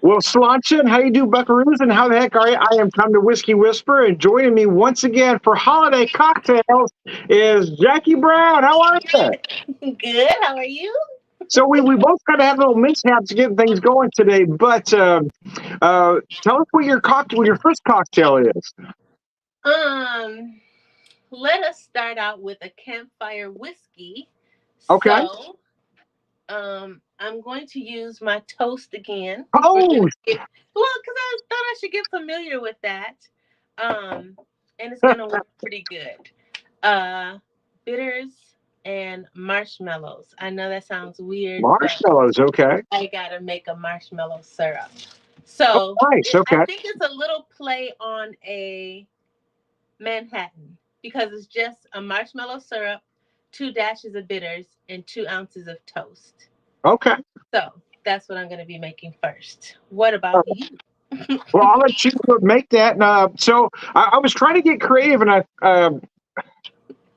Well, Sláinte, how you do, buckaroos, and how the heck are you? I am Tom the Whiskey Whisperer, and joining me once again for holiday cocktails is Jackie Brown. How are you? Good. How are you? So we both kind of had little mishaps getting things going today, but tell us what your first cocktail is. Um, Let us start out with a campfire whiskey. Okay. I'm going to use my toast again. We're Oh, gonna get because I thought I should get familiar with that. Um, and it's gonna work pretty good. Uh, Bitters and marshmallows. I know that sounds weird, but marshmallows. Okay. I gotta make a marshmallow syrup. Oh, So nice. I Okay. think it's a little play on a Manhattan because it's just a marshmallow syrup, 2 dashes of bitters, and 2 ounces of toast. Okay. So that's what I'm going to be making first. What about you? Well, I'll let you make that. And, so I was trying to get creative, and I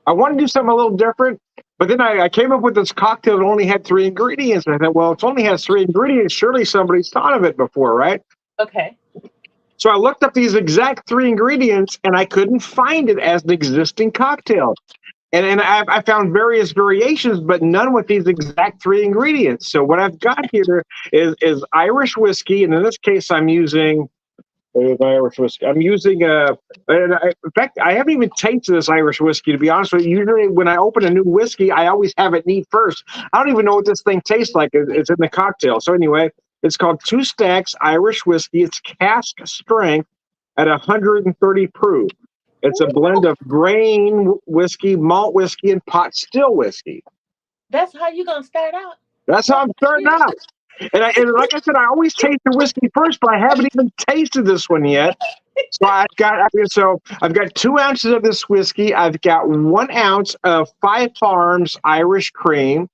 wanted to do something a little different, but then I came up with this cocktail that only had three ingredients. And I thought, well, it only has three ingredients. Surely somebody's thought of it before, right? Okay. So I looked up these exact three ingredients, and I couldn't find it as an existing cocktail. And I found various variations, but none with these exact three ingredients. So what I've got here is Irish whiskey, and in this case, I'm using Irish whiskey. I'm using in fact, I haven't even tasted this Irish whiskey, to be honest with you. Usually, when I open a new whiskey, I always have it neat first. I don't even know what this thing tastes like. It's in the cocktail. So anyway, it's called Two Stacks Irish Whiskey. It's cask strength at 130 proof. It's a blend of grain whiskey, malt whiskey, and pot still whiskey. That's how you going to start out? That's how What? I'm starting out. And like I said, I always taste the whiskey first, but I haven't even tasted this one yet. So I've got 2 ounces of this whiskey. I've got 1 ounce of Five Farms Irish cream,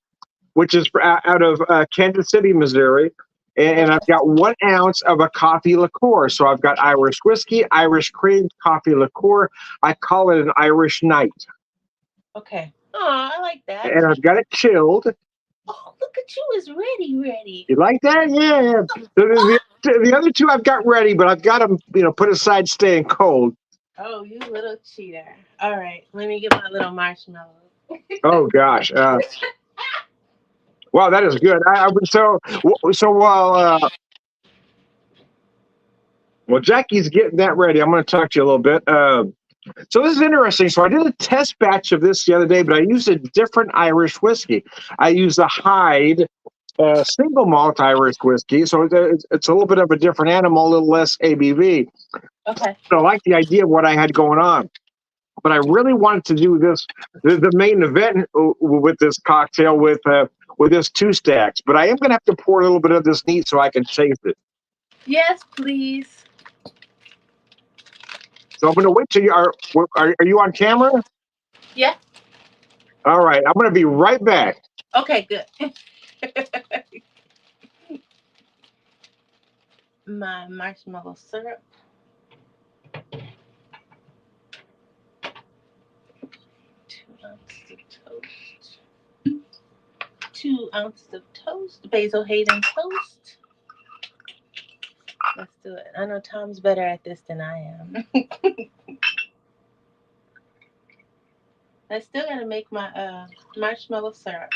which is out of Kansas City, Missouri. And I've got 1 ounce of a coffee liqueur. So I've got Irish whiskey, Irish cream, coffee liqueur. I call it an Irish night. Okay. Oh, I like that. And I've got it chilled. Oh, look at you is ready, ready. You like that? Yeah, yeah. The other two I've got ready, but I've got them, put aside staying cold. Oh, you little cheater. All right. Let me get my little marshmallow. Oh gosh. Wow, that is good. So while Jackie's getting that ready, I'm going to talk to you a little bit. So this is interesting. So I did a test batch of this the other day, but I used a different Irish whiskey. I used a Hyde single malt Irish whiskey, so it's a little bit of a different animal, a little less ABV. Okay. So I like the idea of what I had going on, but I really wanted to do the main event with this cocktail with this two stacks. But I am going to have to pour a little bit of this neat so I can taste it. Yes, please. So I'm going to wait till are you on camera? Yeah. All right, I'm going to be right back. Okay, good. My marshmallow syrup. 2 ounces of toast. 2 ounces of toast. Basil Hayden toast. Let's do it. I know Tom's better at this than I am. I still gotta make my marshmallow syrup.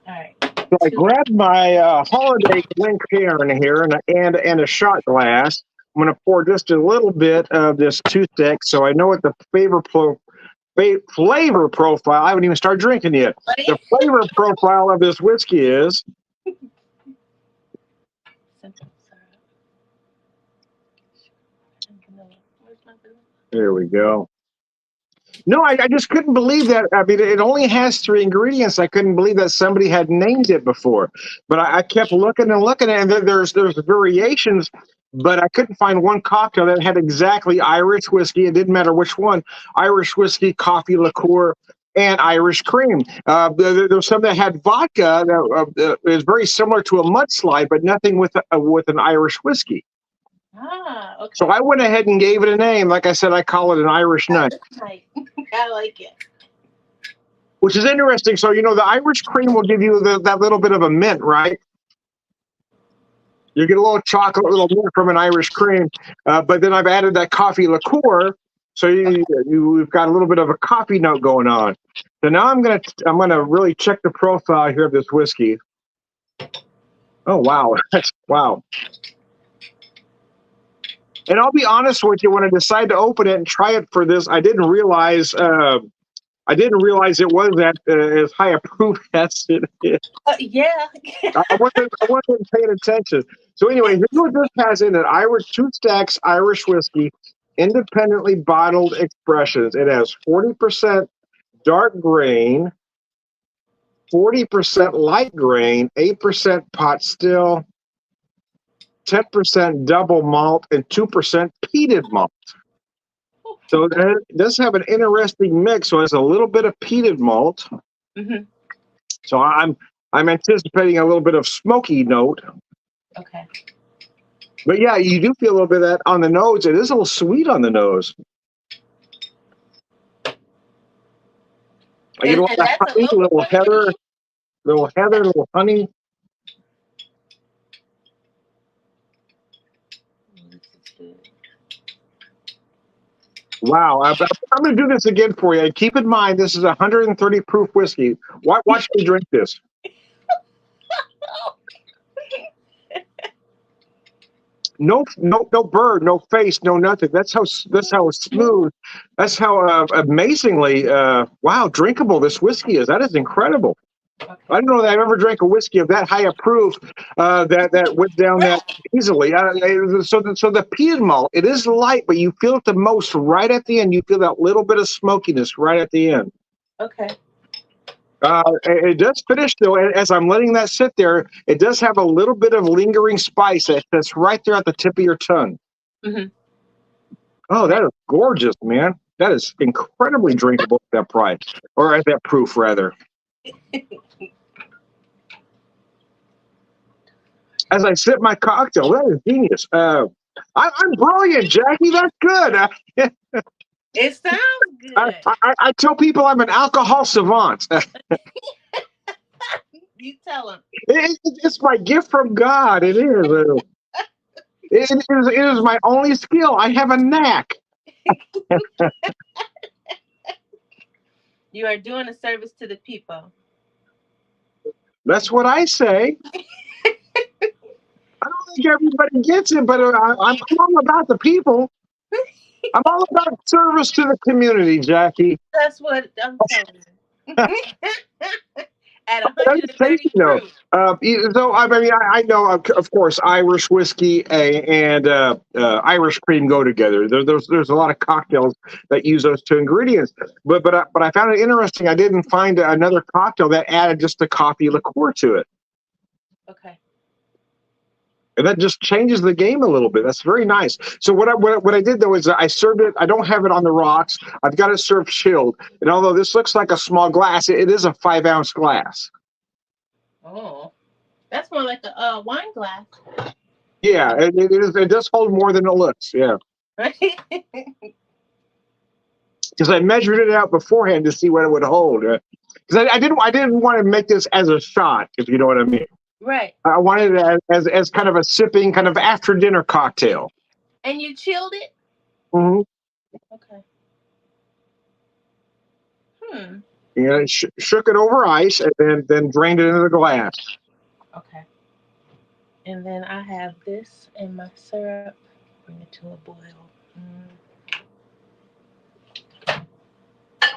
All right. So I Two. grabbed my holiday Glencairn here and a shot glass. I'm going to pour just a little bit of this two stick so I know what the flavor profile. I haven't even started drinking yet. The flavor profile of this whiskey is. Simple syrup. And vanilla. Where's my vanilla? There we go. No, I just couldn't believe that. I mean, it only has three ingredients. I couldn't believe that somebody had named it before. But I kept looking and looking, and there's variations, but I couldn't find one cocktail that had exactly Irish whiskey. It didn't matter which one: Irish whiskey, coffee liqueur, and Irish cream. There's some that had vodka that is very similar to a mudslide, but nothing with an Irish whiskey. Ah, So okay. I went ahead and gave it a name. Like I said, I call it an Irish nut. Nice. I like it. which is interesting. So, the Irish cream will give you that little bit of a mint, right? You get a little chocolate, a little mint from an Irish cream, but then I've added that coffee liqueur, so you've got a little bit of a coffee note going on. So now I'm gonna really check the profile here of this whiskey. Oh wow, wow. And I'll be honest with you, when I decided to open it and try it for this, I didn't realize it was that as high a proof as it is. Yeah. I wasn't paying attention. So anyway, here's what this has in it: Irish 2 stacks Irish whiskey, independently bottled expressions. It has 40% dark grain, 40% light grain, 8% pot still, 10% double malt, and 2% peated malt. So it does have an interesting mix. So it's a little bit of peated malt. Mm-hmm. So I'm anticipating a little bit of smoky note. Okay. But yeah, you do feel a little bit of that on the nose. It is a little sweet on the nose. I get a lot of honey, a little heather, little honey. Wow, I'm going to do this again for you. Keep in mind, this is 130 proof whiskey. Watch me drink this. No bird, no face, no nothing. That's how smooth. That's how amazingly drinkable this whiskey is. That is incredible. Okay. I don't know that I've ever drank a whiskey of that high a proof that went down that easily. So the peated malt, it is light, but you feel it the most right at the end. You feel that little bit of smokiness right at the end. Okay. It does finish though. As I'm letting that sit there, it does have a little bit of lingering spice that's right there at the tip of your tongue. Mm-hmm. Oh, that is gorgeous, man. That is incredibly drinkable at that price, or at that proof, rather. As I sip my cocktail, that is genius. I'm brilliant, Jackie. That's good. It sounds good. I tell people I'm an alcohol savant. You tell them. It's my gift from God. It is. It is my only skill. I have a knack. You are doing a service to the people. That's what I say. I don't think everybody gets it, but I'm all about the people. I'm all about service to the community, Jackie. That's what I'm telling you. At 130 proof. So I know, of course, Irish whiskey and Irish cream go together. There's a lot of cocktails that use those 2 ingredients. But I found it interesting. I didn't find another cocktail that added just a coffee liqueur to it. Okay. And that just changes the game a little bit. That's very nice. So what I did though is I served it. I don't have it on the rocks. I've got it served chilled. And although this looks like a small glass, it is a 5-ounce glass. Oh, that's more like a wine glass. Yeah, it does hold more than it looks. Yeah. Because I measured it out beforehand to see what it would hold. Because I didn't want to make this as a shot, if you know what I mean. Right. I wanted it as kind of a sipping, kind of after dinner cocktail. And you chilled it? Mm-hmm. Okay. Yeah, shook it over ice and then drained it into the glass. Okay. And then I have this in my syrup. Bring it to a boil.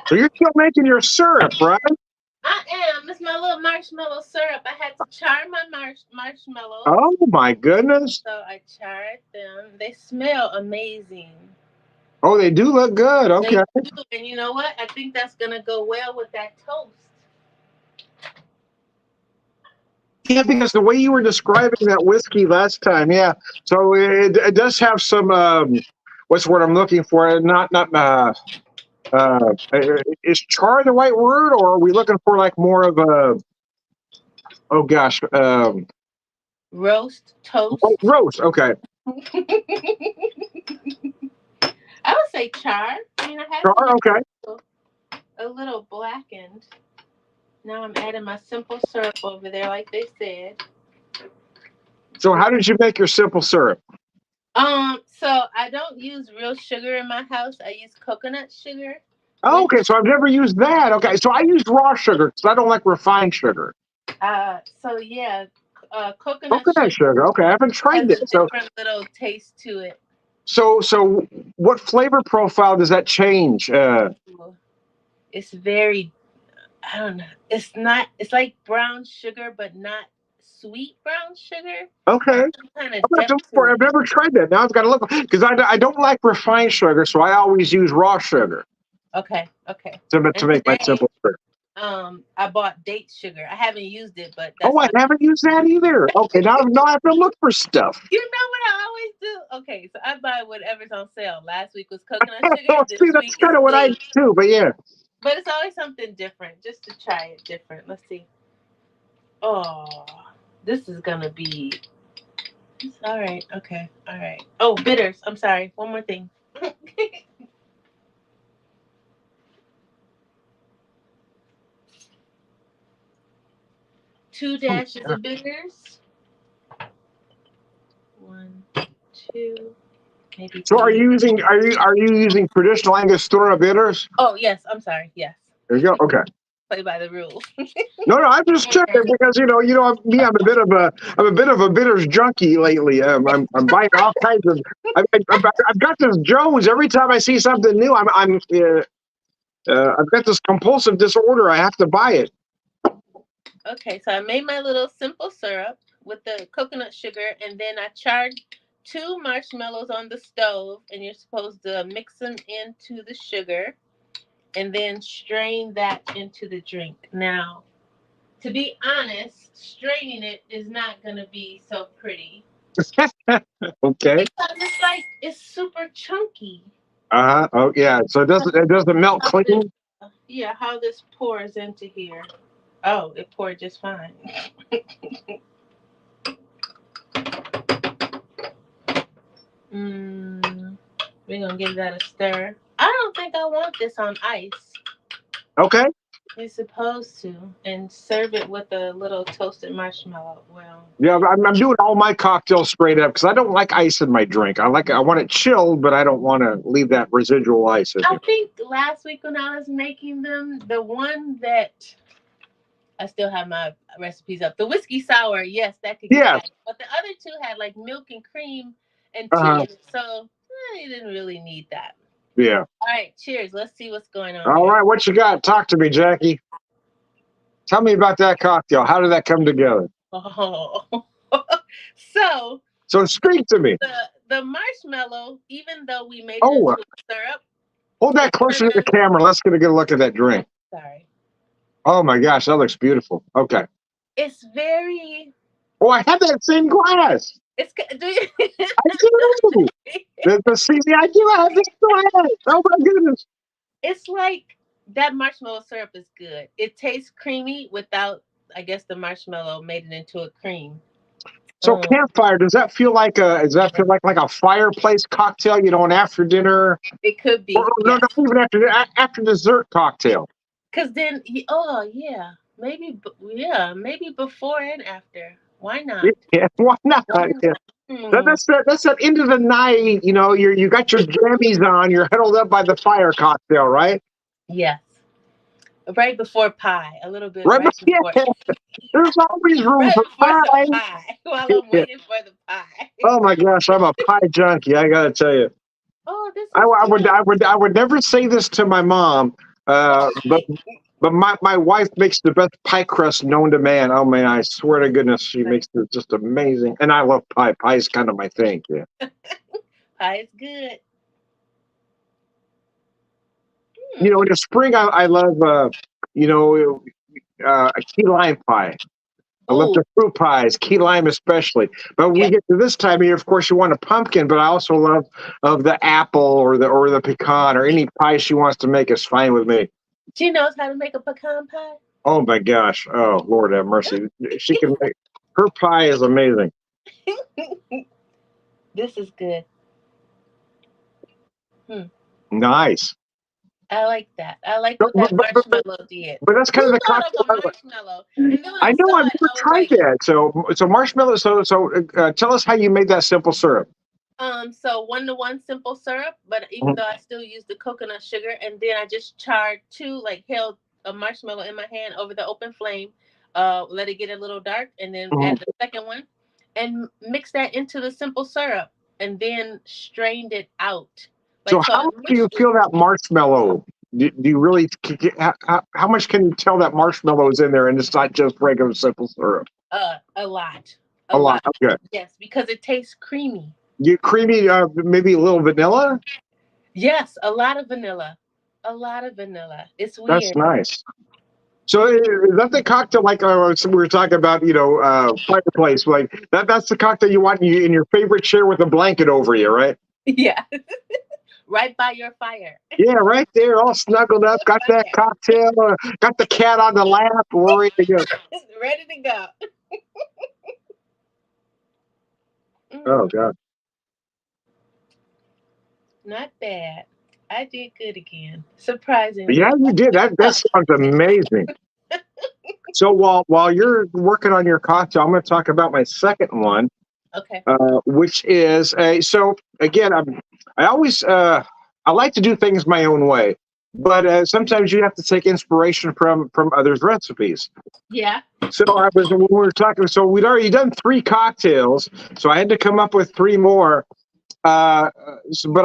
So you're still making your syrup, right? I am. It's my little marshmallow syrup. I had to char my marshmallows. Oh my goodness! So I charred them. They smell amazing. Oh, they do look good. Okay. They do. And you know what? I think that's gonna go well with that toast. Yeah, because the way you were describing that whiskey last time, yeah. So it does have some. What's the word I'm looking for? Is char the right word, or are we looking for like more of a? Oh gosh. Roast toast. Oh, roast. Okay. I would say char. I mean, I had char. Okay. A little blackened. Now I'm adding my simple syrup over there, like they said. So how did you make your simple syrup? So I don't use real sugar in my house. I use coconut sugar, Oh, which okay, so I've never used that. Okay, so I use raw sugar because I don't like refined sugar. so yeah, coconut Coconut sugar sugar. Okay, I haven't tried has a that. So, different little taste to it. so what flavor profile does that change? Ooh, it's very, I don't know. It's not. It's like brown sugar, but not sweet brown sugar. Okay, Some kind I'm of gonna have to depth look to for it. I've it. never tried that. Now I've got to look because I don't like refined sugar, so I always use raw sugar Okay, okay. to And make my today, simple syrup. I bought date sugar. I haven't used it, but Oh, that's I what. haven't used that either. Okay, now I have to look for stuff. You know what I always do? Okay, so I buy whatever's on sale. Last week was coconut sugar. Well, see, This that's week is kind of what I do date. too. But yeah, But it's always something different, just to try it different. Let's see. Oh, this is gonna be. All right. Okay. All right. Oh, bitters. I'm sorry. One more thing. 2 dashes of bitters. One, two, maybe so are three. you using are you using traditional Angostura bitters? Oh yes. I'm sorry. Yes. There you go. Okay. Play by the rules. No, no, I'm just checking because me, I'm a bit of a bitters junkie lately. I'm buying all kinds of. I've got this Jones. Every time I see something new, I've got this compulsive disorder. I have to buy it. Okay, so I made my little simple syrup with the coconut sugar, and then I charred 2 marshmallows on the stove, and you're supposed to mix them into the sugar, and then strain that into the drink. Now, to be honest, straining it is not gonna be so pretty Okay. because it's like it's super chunky. Oh yeah. So it doesn't melt How this, clean. yeah, how this pours into here. Oh, it poured just fine. Mm, we're gonna give that a stir. I don't think I want this on ice. Okay. You're supposed to, and serve it with a little toasted marshmallow. Well, Yeah, I'm doing all my cocktails straight up because I don't like ice in my drink. I want it chilled, but I don't want to leave that residual ice in I there. think last week when I was making them, the one that I still have my recipes up, the whiskey sour, yes, that could get Yes. ice, but the other two had like milk and cream and tea Uh-huh. in it, so you didn't really need that. Yeah. All right, cheers. Let's see what's going on All here. right. What you got? Talk to me, Jackie. Tell me about that cocktail. How did that come together? Oh. So So speak to me. the marshmallow, even though we made it Oh, into a syrup, hold that it closer kind to the of camera. Let's get a good look at that drink. sorry. Oh my gosh, that looks beautiful. Okay. It's very. Oh, I have that same glass. Do you? I do. The see, I do have this glass. Oh my goodness. It's like that marshmallow syrup is good. It tastes creamy without, I guess, the marshmallow made it into a cream. So Um, campfire, does that feel like a fireplace cocktail? An after dinner, it could or be, no, yes. not even after dessert cocktail. Cause then, oh yeah, maybe, yeah, maybe before and after. Why not? Yeah, why not? Why Yeah. not? Hmm. That's that end of the night. You got your jammies on. You're huddled up by the fire cocktail, right? Yes. Right before pie, a little bit Right. right Yeah. before, There's always room right for before some pie. pie while I'm Yeah. waiting for the pie. Oh my gosh, I'm a pie junkie. I gotta tell you, Oh, this I, is I would, good. I would, I would never say this to my mom, but my wife makes the best pie crust known to man. Oh man, I swear to goodness, she makes it just amazing. And I love pie. Pie is kind of my thing. Yeah. Pie is good. In the spring, I love, you know, a key lime pie. I love Ooh, the fruit pies, key lime especially. But when we yeah. get to this time of year, of course, you want a pumpkin. But I also love of the apple or the pecan or any pie she wants to make is fine with me. She knows how to make a pecan pie. Oh my gosh! Oh Lord have mercy! She can make her pie is amazing. This is good. Hmm. Nice. I like that. I like But, what that but, but, marshmallow did. but that's kind of Who the thought cocktail. of a marshmallow? And then when I I know saw I've it, never I was tried like, that. So marshmallow. So tell us how you made that simple syrup. so 1-to-1 simple syrup, but even Mhm. though I still use the coconut sugar, and then I just charred two, like held a marshmallow in my hand over the open flame, let it get a little dark, and then Mhm. add the second one, and mix that into the simple syrup, and then strained it out. So Like so, how I much do you mixed it. feel that marshmallow? Do you really? How much can you tell that marshmallow is in there, and it's not just regular simple syrup? A lot, a A lot. lot. Okay. Yes, because it tastes creamy. You creamy, maybe a little vanilla. Yes, a lot of vanilla. A lot of vanilla. It's That's weird. nice. So is that the cocktail like we were talking about? Fireplace like that. That's the cocktail you want in your favorite chair with a blanket over you, right? Yeah, right by your fire. Yeah, right there, all snuggled up. Got that Okay. cocktail. Got the cat on the lap. We're ready to go. Ready to go. Oh Mm, God. not bad. I did good again. Surprisingly. Yeah, you did. That sounds amazing. So while you're working on your cocktail, I'm going to talk about my second one, Okay. which is a. So again, I always I like to do things my own way, but sometimes you have to take inspiration from others' recipes. Yeah. So I was when we were talking. So we'd already done three cocktails, so I had to come up with three more. But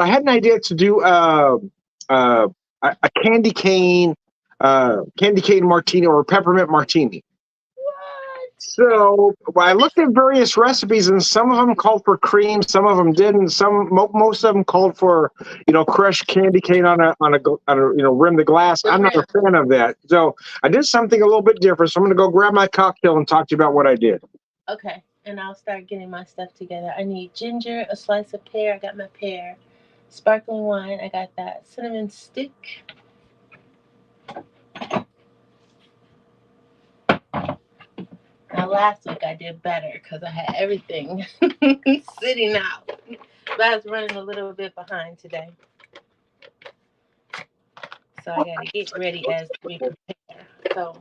I had an idea to do uh, a candy cane martini or a peppermint martini. What? So well, I looked at various recipes, and some of them called for cream, some of them didn't. Most of them called for crushed candy cane on a rim the glass. The I'm not a rim. fan of that, so I did something a little bit different. So I'm going to go grab my cocktail and talk to you about what I did. Okay. And I'll start getting my stuff together. I need ginger, a slice of pear. I got my pear. Sparkling wine. I got that. Cinnamon stick. Now, last week I did better because I had everything sitting out. But I was running a little bit behind today. So I got to get ready as we prepare. So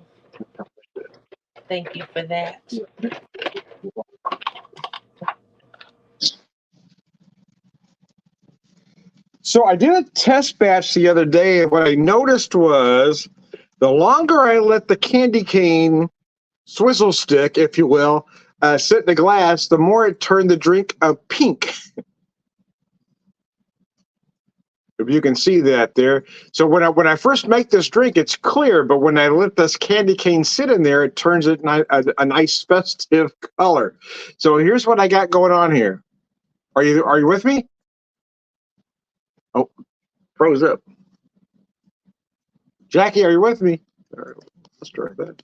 thank you for that. So I did a test batch the other day, and what I noticed was the longer I let the candy cane swizzle stick, if you will, sit in the glass, the more it turned the drink pink. If you can see that there. So when I first make this drink, it's clear, but when I let this candy cane sit in there, it turns it a nice festive color. So here's what I got going on here. Are you with me? Oh, froze up. Jackie, are you with me? All right, let's try that.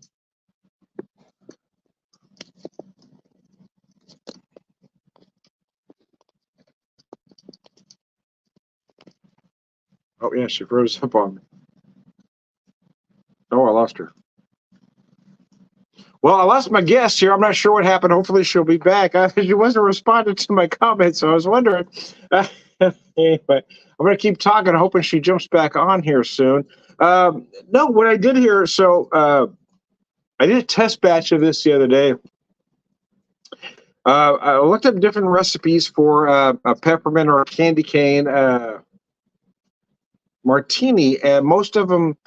Oh yeah, she froze up on me. Oh, I lost her. Well, I lost my guest here. I'm not sure what happened. Hopefully, she'll be back. She wasn't responding to my comments, so I was wondering. Anyway, I'm going to keep talking, hoping she jumps back on here soon. No, what I did here, so I did a test batch of this the other day. I looked up different recipes for a peppermint or a candy cane martini, and most of them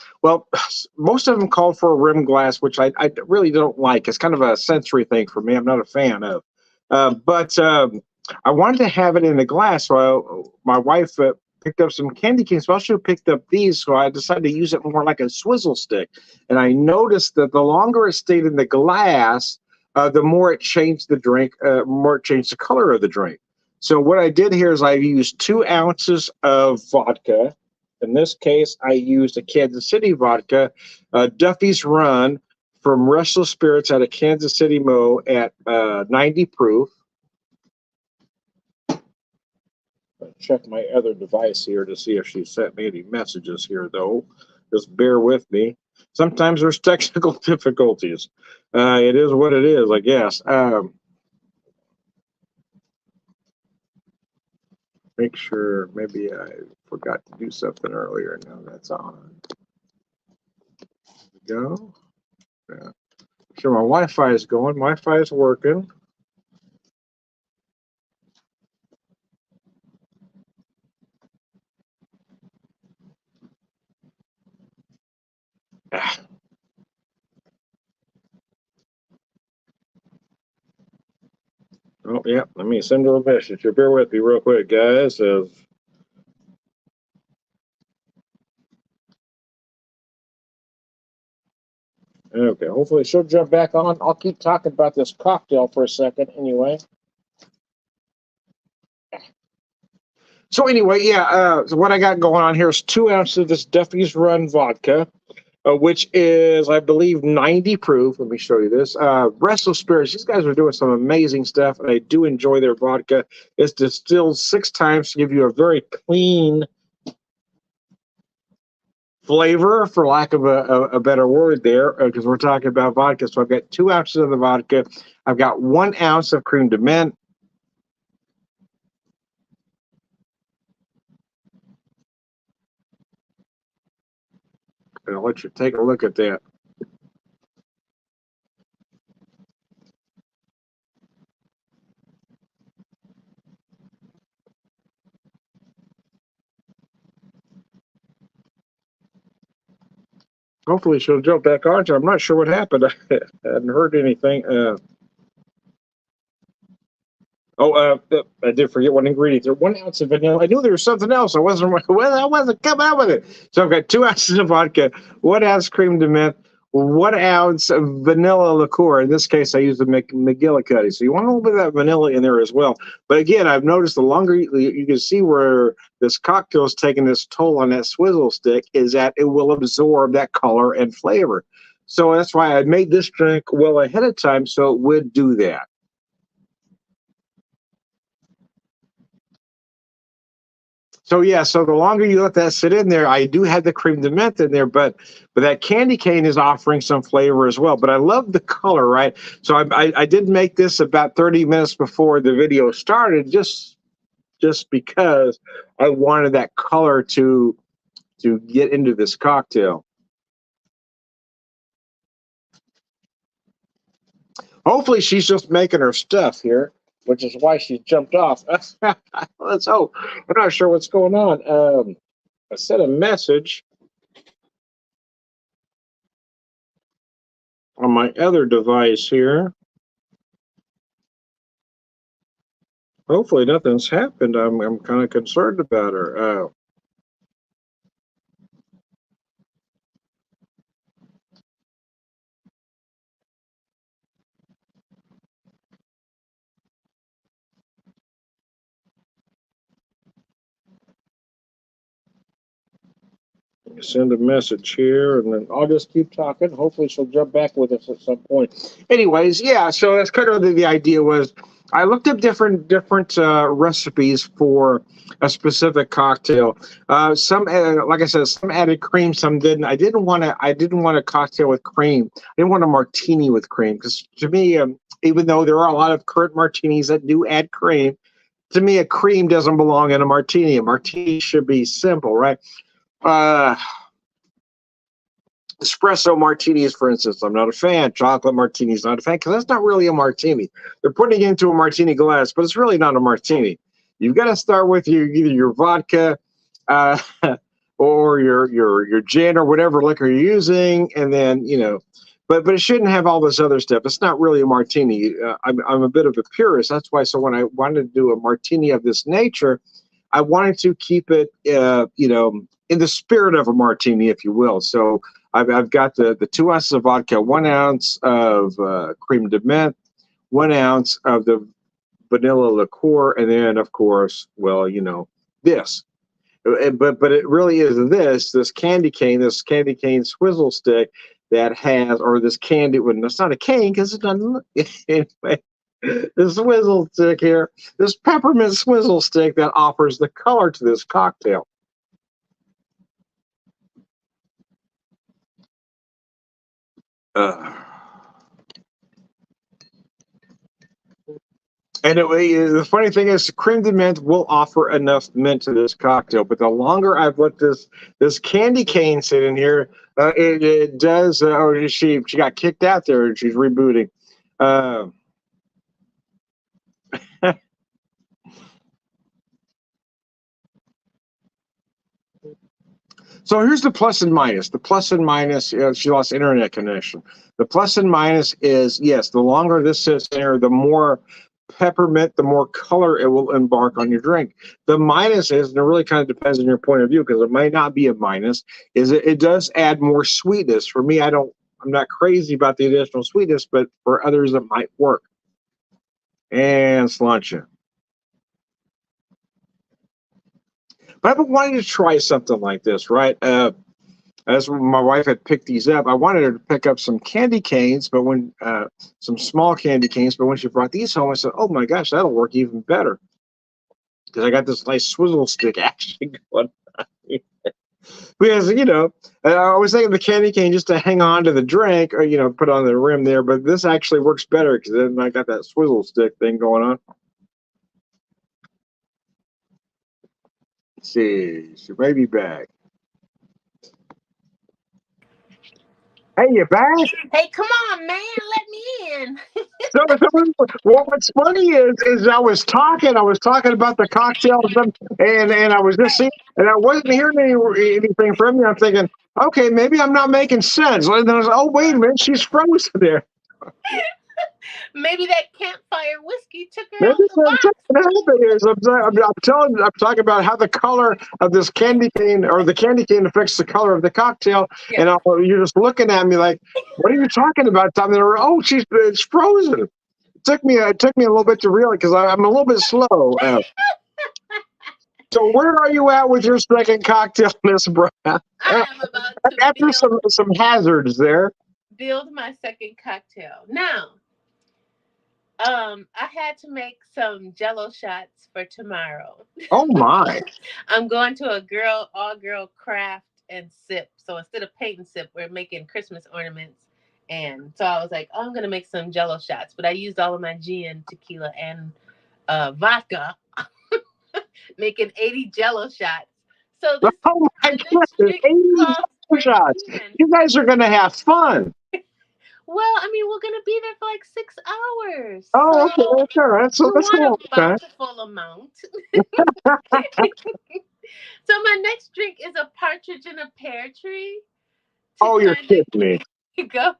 called for a rim glass, which I really don't like. It's kind of a sensory thing for me. I'm not a fan of. But I wanted to have it in a glass, so my wife picked up some candy canes. Well, she picked up these, so I decided to use it more like a swizzle stick. And I noticed that the longer it stayed in the glass, the more it changed the drink, more it changed the color of the drink. So what I did here is I used 2 ounces of vodka. In this case, I used a Kansas City vodka, Duffy's Run from Restless Spirits out of Kansas City, Mo, at 90 proof. Check my other device here to see if she sent me any messages here, though. Just bear with me. Sometimes there's technical difficulties. It is what it is, I guess. Make sure maybe I forgot to do something earlier. Now that's on. There we go. Yeah. Sure, my Wi-Fi is going. Wi-Fi is working. Ah. Oh, yeah. Let me send her a message. You bear with me real quick, guys. Okay, hopefully she'll jump back on. I'll keep talking about this cocktail for a second anyway. So anyway, yeah, so what I got going on here is 2 ounces of this Duffy's Run vodka, which is, I believe, 90 proof. Let me show you this. Restless Spirits, these guys are doing some amazing stuff, and I do enjoy their vodka. It's distilled 6 times to give you a very clean flavor, for lack of a better word there, because we're talking about vodka. So I've got 2 ounces of the vodka. I've got 1 ounce of cream de menthe. And I'll let you take a look at that. Hopefully she'll jump back on. I'm not sure what happened. I hadn't heard anything. I did forget one ingredient. There 1 ounce of vanilla. I knew there was something else. I wasn't coming up with it. So I've got 2 ounces of vodka, 1 ounce cream de menthe, 1 ounce of vanilla liqueur. In this case, I use the McGillicuddy. So you want a little bit of that vanilla in there as well. But again, I've noticed the longer you can see where this cocktail is taking this toll on that swizzle stick is that it will absorb that color and flavor. So that's why I made this drink well ahead of time so it would do that. So yeah, so the longer you let that sit in there, I do have the cream de menthe in there, but that candy cane is offering some flavor as well. But I love the color, right? So I did make this about 30 minutes before the video started, just because I wanted that color to get into this cocktail. Hopefully, she's just making her stuff here, which is why she jumped off. Let's hope. I'm not sure what's going on. I sent a message on my other device here. Hopefully nothing's happened. I'm kind of concerned about her. Send a message here, and then I'll just keep talking. Hopefully she'll jump back with us at some point. Anyways, yeah. So that's kind of the idea was. I looked up different recipes for a specific cocktail. Some, like I said, some added cream, some didn't. I didn't want a cocktail with cream. I didn't want a martini with cream because to me, even though there are a lot of current martinis that do add cream, to me, a cream doesn't belong in a martini. A martini should be simple, right? Uh, Espresso martinis, for instance, I'm not a fan. Chocolate martinis, not a fan because that's not really a martini. They're putting it into a martini glass, but it's really not a martini. You've got to start with either your vodka uh, or your gin or whatever liquor you're using, and then but it shouldn't have all this other stuff. It's not really a martini. I'm a bit of a purist. That's why. So when I wanted to do a martini of this nature, I wanted to keep it, in the spirit of a martini, if you will. So I've got the 2 ounces of vodka, 1 ounce of cream de menthe, 1 ounce of the vanilla liqueur, and then, of course, well, this. But it really is this candy cane swizzle stick that has, or this candy. Well, it's not a cane because it doesn't. Anyway, the swizzle stick here, this peppermint swizzle stick that offers the color to this cocktail. Uh, And the funny thing is, creme de menthe will offer enough mint to this cocktail. But the longer I've let this candy cane sit in here, it does. Or she got kicked out there, and she's rebooting. Uh, So here's the plus and minus. The plus and minus, she lost internet connection. The plus and minus is, yes, the longer this sits there, the more peppermint, the more color it will embark on your drink. The minus is, and it really kind of depends on your point of view, because it might not be a minus, is it does add more sweetness. For me, I'm not crazy about the additional sweetness, but for others it might work. And sláinte. But I've been wanting to try something like this, right? As my wife had picked these up, I wanted her to pick up some candy canes, but when some small candy canes, but when she brought these home, I said, "Oh my gosh, that'll work even better," because I got this nice swizzle stick action going. Because I was thinking the candy cane just to hang on to the drink, or put on the rim there, but this actually works better because then I got that swizzle stick thing going on. Let's see, she may be back. Hey, you back? Hey, come on, man, let me in. What's funny is I was talking about the cocktails, and I was just seeing, and I wasn't hearing anything from you. I'm thinking, okay, maybe I'm not making sense. And then I was, oh, wait a minute, she's frozen there. Maybe that campfire whiskey took her Maybe out the box. I'm talking about how the color of this candy cane, or the candy cane, affects the color of the cocktail, and you're just looking at me like, what are you talking about, Tom? And oh, it's frozen. It took me a little bit to realize, because I'm a little bit slow. So where are you at with your second cocktail, Miss Brown? I am about to After some hazards there. Build my second cocktail. Now, I had to make some Jello shots for tomorrow. Oh my! I'm going to a all-girl craft and sip. So instead of paint and sip, we're making Christmas ornaments. And so I was like, oh, I'm going to make some Jello shots. But I used all of my gin, tequila, and vodka, making 80 Jello shots. So this oh my goodness, 80 Jello shots! You guys are going to have fun. Well, I mean, we're gonna be there for like 6 hours. Oh, okay, that's all right. So you that's want a okay. bountiful amount. So my next drink is a partridge in a pear tree. Oh, you're kidding me. Go.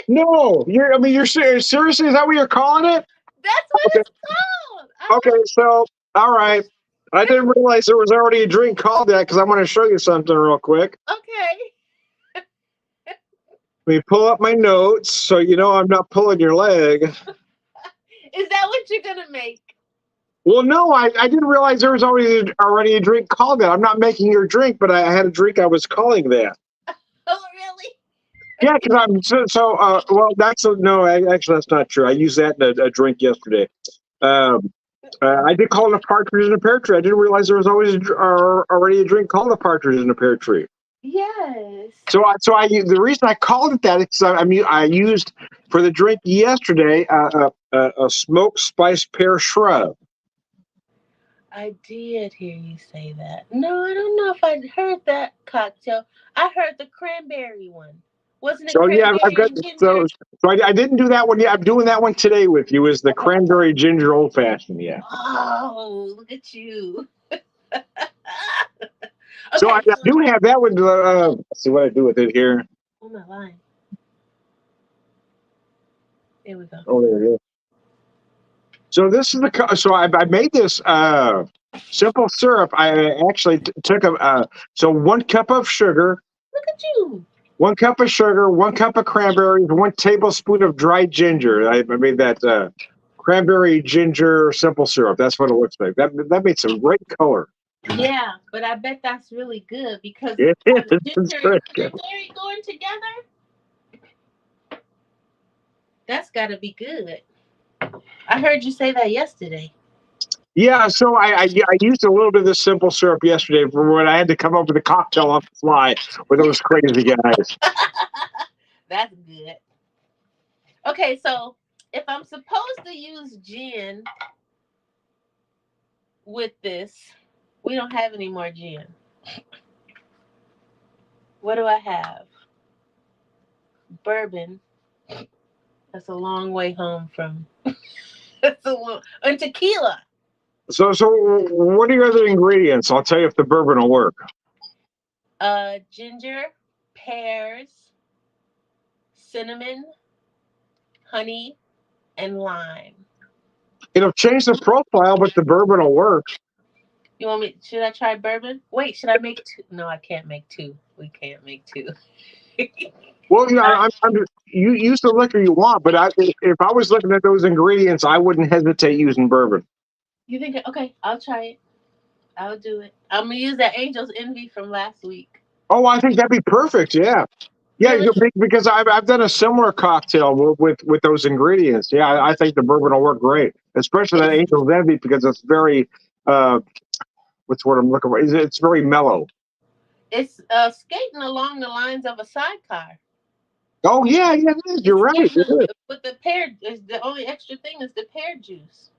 No, you're serious. Seriously, is that what you're calling it? That's what it's called. Okay, so all right. I didn't realize there was already a drink called that, because I want to show you something real quick. Okay. Let me pull up my notes so I'm not pulling your leg. Is that what you're gonna make? Well, no, I didn't realize there was already a drink called that. I'm not making your drink, but I had a drink I was calling that. Oh, really? Yeah, because well, actually, that's not true. I used that in a drink yesterday. I did call it a partridge in a pear tree. I didn't realize there was already a drink called a partridge in a pear tree. Yes. So the reason I called it that is I used for the drink yesterday a smoked spice pear shrub. I did hear you say that. No, I don't know if I heard that cocktail. I heard the cranberry one. Wasn't it? So yeah, I've got so I didn't do that one yet. I'm doing that one today with you. Is the cranberry ginger old fashioned? Yeah. Oh, look at you. Okay, so I do have that one. Let's see what I do with it here. Oh my line. There we go. Oh, there it is. So this is I made this simple syrup. I actually took 1 cup of sugar. Look at you. 1 cup of sugar, 1 cup of cranberries, 1 tablespoon of dried ginger. I made that cranberry ginger simple syrup. That's what it looks like. That made some great color. Yeah, but I bet that's really good because it is. Ginger and cranberry going together. That's got to be good. I heard you say that yesterday. Yeah, so I used a little bit of this simple syrup yesterday for when I had to come up with a cocktail on the fly with those crazy guys. That's good. Okay, so if I'm supposed to use gin with this, we don't have any more gin. What do I have? Bourbon. That's a long way home from. That's a long. And tequila. So what are your other ingredients? I'll tell you if the bourbon will work. Ginger, pears, cinnamon, honey, and lime. It'll change the profile, but the bourbon will work. You want me? Should I try bourbon? Wait, should I make two? No, I can't make two. We can't make two. Well, you use the liquor you want, but if I was looking at those ingredients, I wouldn't hesitate using bourbon. You think? Okay, I'll try it. I'll do it. I'm gonna use that Angel's Envy from last week. Oh, I think that'd be perfect. Yeah, yeah, Really? because I've done a similar cocktail with those ingredients. Yeah, I think the bourbon will work great, especially that It's, Angel's Envy because it's very what's what I'm looking for? It's very mellow. it's skating along the lines of a sidecar. Oh yeah, yeah, it is. You're It's right. It skating is. with the pear. The only extra thing is the pear juice.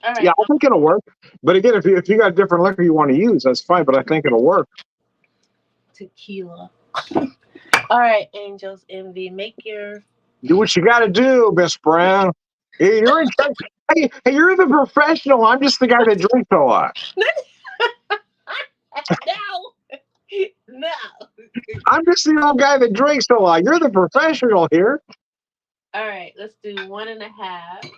All Yeah, right, I think it'll work. But again, if you got different liquor you want to use, that's fine. But I think it'll work. tequila. All right, Angel's Envy, make your. Do what you got to do, Miss Brown. Hey, you're in charge. Hey, you're the professional. I'm just the guy that drinks a lot. No, no. I'm just the old guy that drinks a lot. You're the professional here. All right, let's do 1.5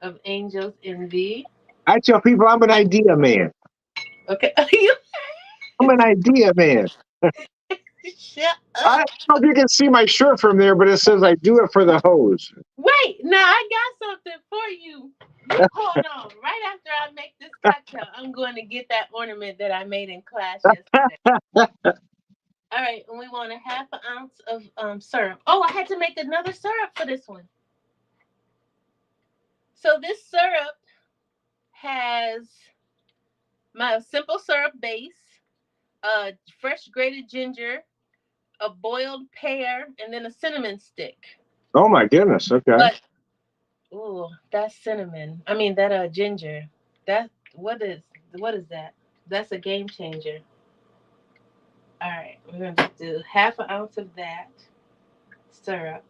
of Angel's Envy. I tell people I'm an idea man. Okay. I'm an idea man. Shut I up. don't know if you can see my shirt from there, but it says I do it for the hose. Wait, now I got something for you. You hold on. Right after I make this cocktail, I'm going to get that ornament that I made in class yesterday. All right, and we want 1/2 ounce of syrup. Oh, I had to make another syrup for this one. So this syrup has my simple syrup base, fresh grated ginger, a boiled pear, and then a cinnamon stick. Oh my goodness. Okay. But ooh, that's cinnamon. I mean that ginger. That what is that? That's a game changer. All right, we're gonna do 1/2 ounce of that syrup.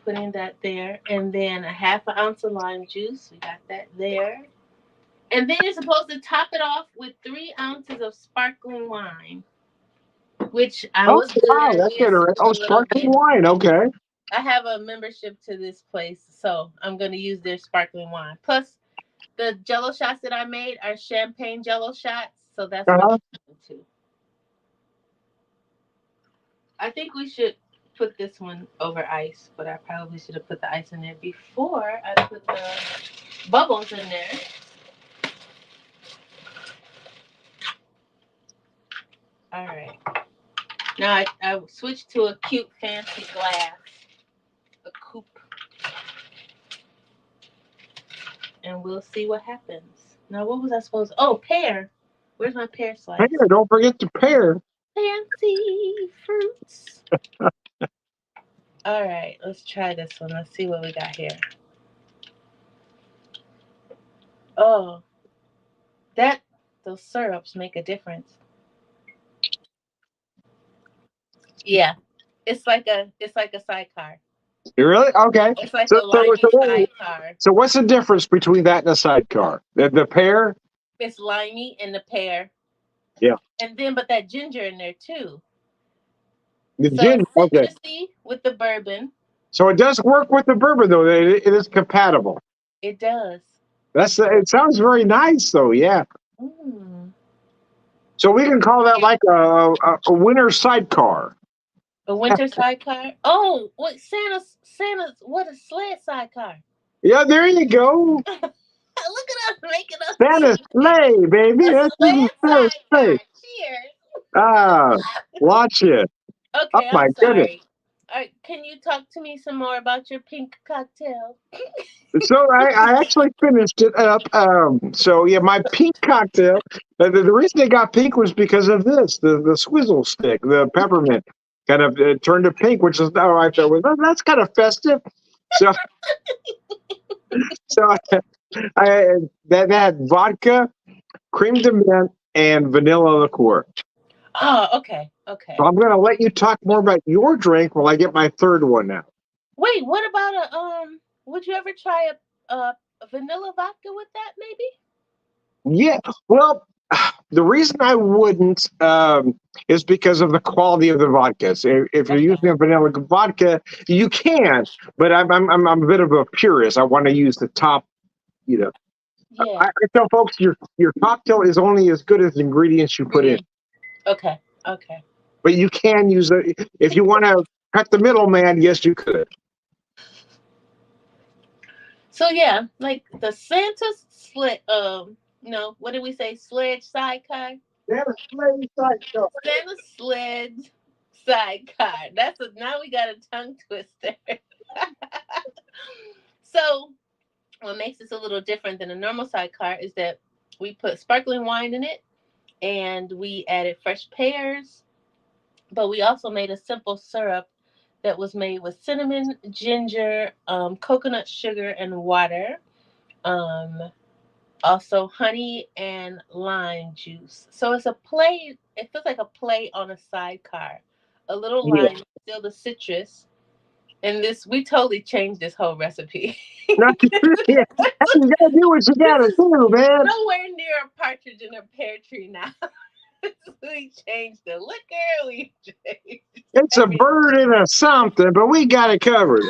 Putting that there, and then 1/2 ounce of lime juice. We got that there. And then you're supposed to top it off with 3 ounces of sparkling wine, which I Oh was good wow, at that's guessing interesting. a Oh, little sparkling bit. wine. Okay. I have a membership to this place, so I'm going to use their sparkling wine. Plus, the Jello shots that I made are champagne Jello shots, so that's what Uh-huh. I'm into. I think we should put this one over ice, but I probably should have put the ice in there before I put the bubbles in there. All right. Now I switched to a cute fancy glass, a coupe, and we'll see what happens. Now, what was I supposed to? Oh, pear. Where's my pear slice? Pear, don't forget the pear. Fancy fruits. All right, let's try this one. Let's see what we got here. Oh, those syrups make a difference. Yeah, it's like a sidecar. You really? Okay. It's like So, a limey so, sidecar. so what's the difference between that and a sidecar? The pear? It's limey and the pear. Yeah. And then, but that ginger in there too. The So gin. it's Okay. citrusy with the bourbon. So it does work with the bourbon, though. It is compatible. It does. It sounds very nice, though. Yeah. Mm. So we can call that like a winter sidecar. A winter sidecar. Oh, what Santa's? What a sled sidecar. Yeah, there you go. Look at us making us Santa's things. sleigh, baby. A That's sled Santa's sleigh. sidecar. Cheers. Ah, watch it. Oh Okay, my I'm goodness. sorry. All right, can you talk to me some more about your pink cocktail? So I actually finished it up. So yeah, my pink cocktail. The reason it got pink was because of this, the swizzle stick, the peppermint. kind of turned to pink, which is now I thought, well, that's kind of festive. So, so I that had vodka, cream de mint, and vanilla liqueur. Oh, okay, okay. So I'm going to let you talk more about your drink while I get my third one now. Wait, what about would you ever try a vanilla vodka with that? Maybe. Yeah, well, the reason I wouldn't is because of the quality of the vodkas. If you're Okay. using a vanilla vodka, you can, but I'm a bit of a purist. I want to use the top. You know, Yeah. I tell folks your cocktail is only as good as the ingredients you put in, Okay. Okay. but you can use it if you want to cut the middleman. Yes, you could. So yeah, like the Santa sled. No, what did we say? Sledge sidecar. Yeah, slave cocktail. Santa sled sidecar. That's a now we got a tongue twister. So what makes this a little different than a normal sidecar is that we put sparkling wine in it and we added fresh pears, but we also made a simple syrup that was made with cinnamon, ginger, coconut sugar, and water. Um, Also honey and lime juice. So it's a play. It feels like a play on a sidecar. A little Yeah. lime, still the citrus. And this, we totally changed this whole recipe. No, yeah. You gotta do what you This gotta is do, man. nowhere near a partridge in a pear tree now. We changed the liquor. We changed It's a everything. bird and a something, but we got it covered.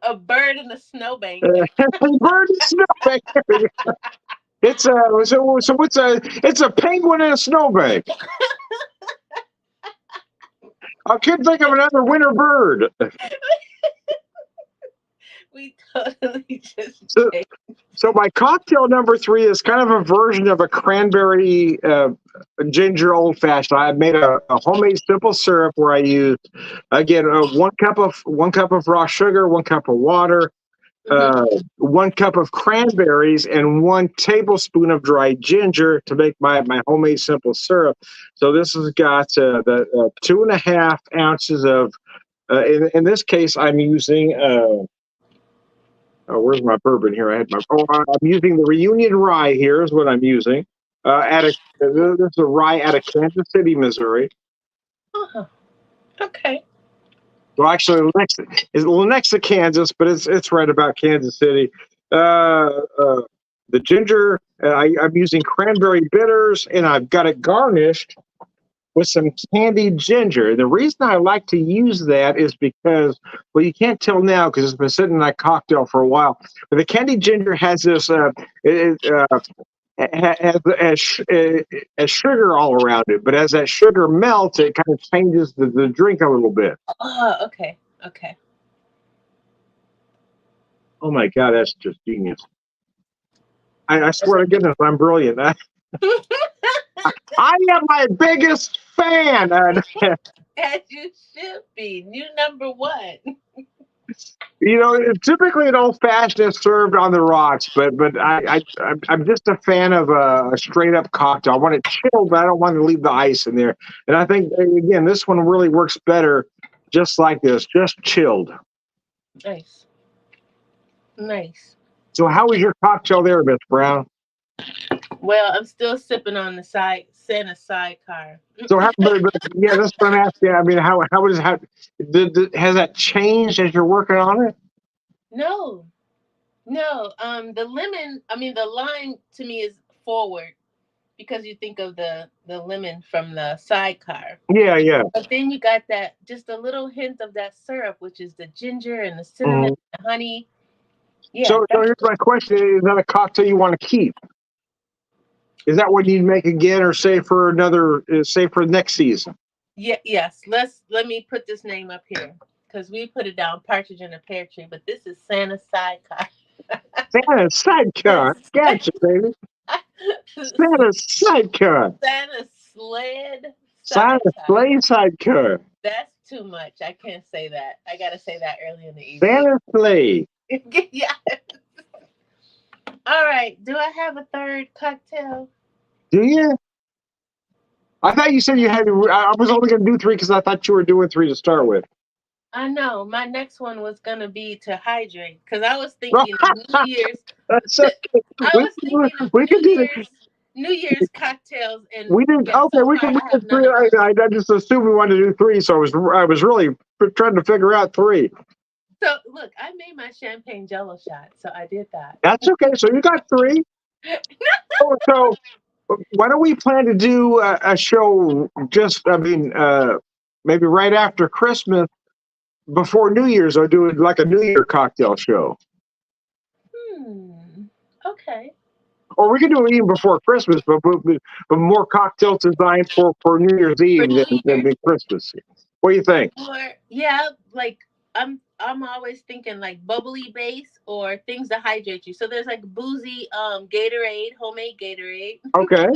A bird in a snowbank. Bird and snowbank. It's a so what's a it's a penguin and a snowbank. I couldn't think of another winter bird. We totally just So, changed. so my cocktail number three is kind of a version of a cranberry ginger old fashioned. I made a homemade simple syrup where I used again 1 cup of raw sugar, 1 cup of water, Hmm. uh, 1 cup of cranberries, and 1 tablespoon of dried ginger to make my homemade simple syrup. So this has got the 2.5 ounces of. In this case, I'm using. Oh, where's my bourbon here? I had my. Oh, I'm using the Reunion Rye. Here is what I'm using. This is a rye out of Kansas City, Missouri. Uh-huh. Okay. Well, actually, it's a little next to Kansas, but it's right about Kansas City. The ginger, I'm using cranberry bitters, and I've got it garnished with some candied ginger. And the reason I like to use that is because, well, you can't tell now because it's been sitting in that cocktail for a while. But the candied ginger has this as sugar all around it. But as that sugar melts, it kind of changes the drink a little bit. Oh, okay. Okay. Oh my God, that's just genius. I That's swear to goodness, I'm brilliant. I am my biggest fan. as you should be. New number one. Typically an old fashioned is served on the rocks, but I'm just a fan of a straight up cocktail. I want it chilled, but I don't want to leave the ice in there. And I think again, this one really works better, just like this, just chilled. Nice. Nice. So, how was your cocktail there, Miss Brown? Well, I'm still sipping on the Santa sidecar. So, but yeah, that's what I'm asking. I mean, how does how has that changed as you're working on it? No, no. The lemon. I mean, the lime to me is forward because you think of the lemon from the sidecar. Yeah, yeah. But then you got that just a little hint of that syrup, which is the ginger and the cinnamon, Mhm. and the honey. Yeah, So here's my question: is that a cocktail you want to keep? Is that what you make again, or say for next season? yeah, yes. Let me put this name up here because we put it down partridge in a pear tree, but this is Santa sidecar. Santa sidecar. Gotcha, baby. Santa sidecar. Santa sled Santa sidecar. sleigh sidecar. That's too much. I can't say that. I gotta say that early in the evening. Santa sleigh. Yeah. All right. Do I have a third cocktail? Do you? I thought you said you had. I was only going to do three because I thought you were doing three to start with. I know. My next one was gonna be to hydrate because I was thinking of New Year's. That's okay. I We was thinking of we can do New Year's cocktails, and we did yeah, okay. so far We I have did none three. of those. I just assumed we wanted to do three, so I was really trying to figure out three. So look, I made my champagne Jello shot, so I did that. That's okay. So you got three. So why don't we plan to do a show? Just I mean, maybe right after Christmas, before New Year's, or do it like a New Year cocktail show. Hmm. Okay. Or we can do it even before Christmas, but more cocktails designed for New Year's For Eve New than Year's, Christmas. What do you think? or yeah, like I'm always thinking like bubbly base or things to hydrate you. So there's like boozy Gatorade, homemade Gatorade. Okay.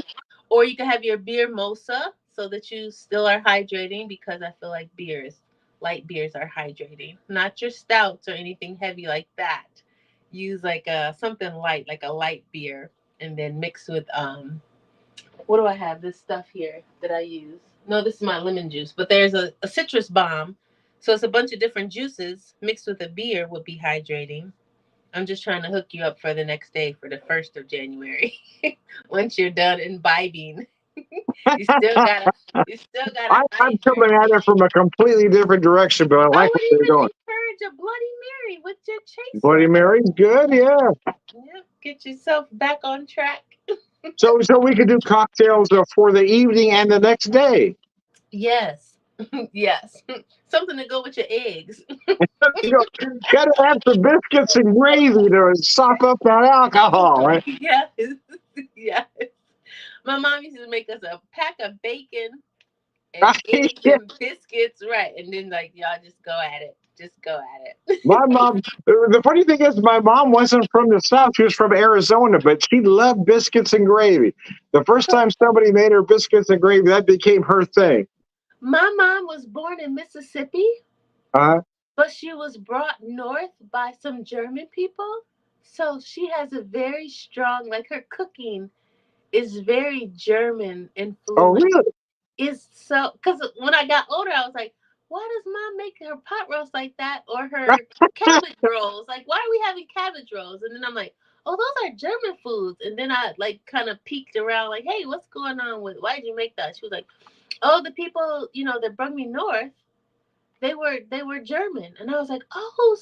Or you can have your beer mosa so that you still are hydrating because I feel like light beers are hydrating. Not your stouts or anything heavy like that. Use like something light, like a light beer, and then mix with what do I have? This stuff here that I use. No, this is my lemon juice, but there's a citrus bomb. So it's a bunch of different juices mixed with a beer would be hydrating. I'm just trying to hook you up for the next day for the 1st of January. Once you're done imbibing, you still gotta you still gotta I'm coming hydrate. at it from a completely different direction, but I I like would where you're even going. encourage a Bloody Mary with your Bloody chaser. Mary's good, yeah. Yep, get yourself back on track. So we could do cocktails for the evening and the next day. Yes. Yes. Something to go with your eggs. You know, gotta have some biscuits and gravy to sop up that alcohol, right? Yes. Yes. My mom used to make us a pack of bacon and eggs Yeah. and biscuits, right? And then like y'all just go at it. Just go at My it. mom, the funny thing is, my mom wasn't from the South. She was from Arizona, but she loved biscuits and gravy. The first time somebody made her biscuits and gravy, that became her thing. My mom was born in Mississippi, Uh, but she was brought north by some German people. So she has a very strong, like her cooking is very German oh, influence. really? Is so because when I got older, I was like, why does mom make her pot roast like that or her cabbage rolls? Like, why are we having cabbage rolls? And then I'm like, oh, those are German foods. And then I like kind of peeked around, like, hey, what's going on with? Why did you make that? She was like, oh, the people that brought me north, they were German, and I was like, oh,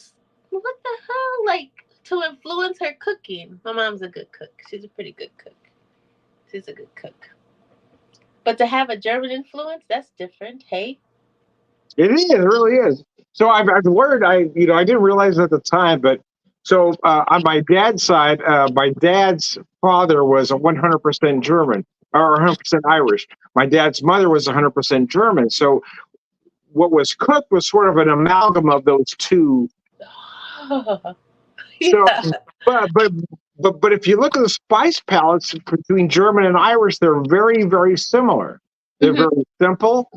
what the hell? Like to influence her cooking. My mom's a good cook. She's a pretty good cook. She's a good cook. But to have a German influence, that's different. Hey. It is. It really is. So I've learned. I didn't realize at the time, but so on my dad's side, my dad's father was a 100% German or 100% Irish. My dad's mother was 100% German. So what was cooked was sort of an amalgam of those two. So, Yeah. but but but if you look at the spice palettes between German and Irish, they're very very similar. They're Mhm. very simple.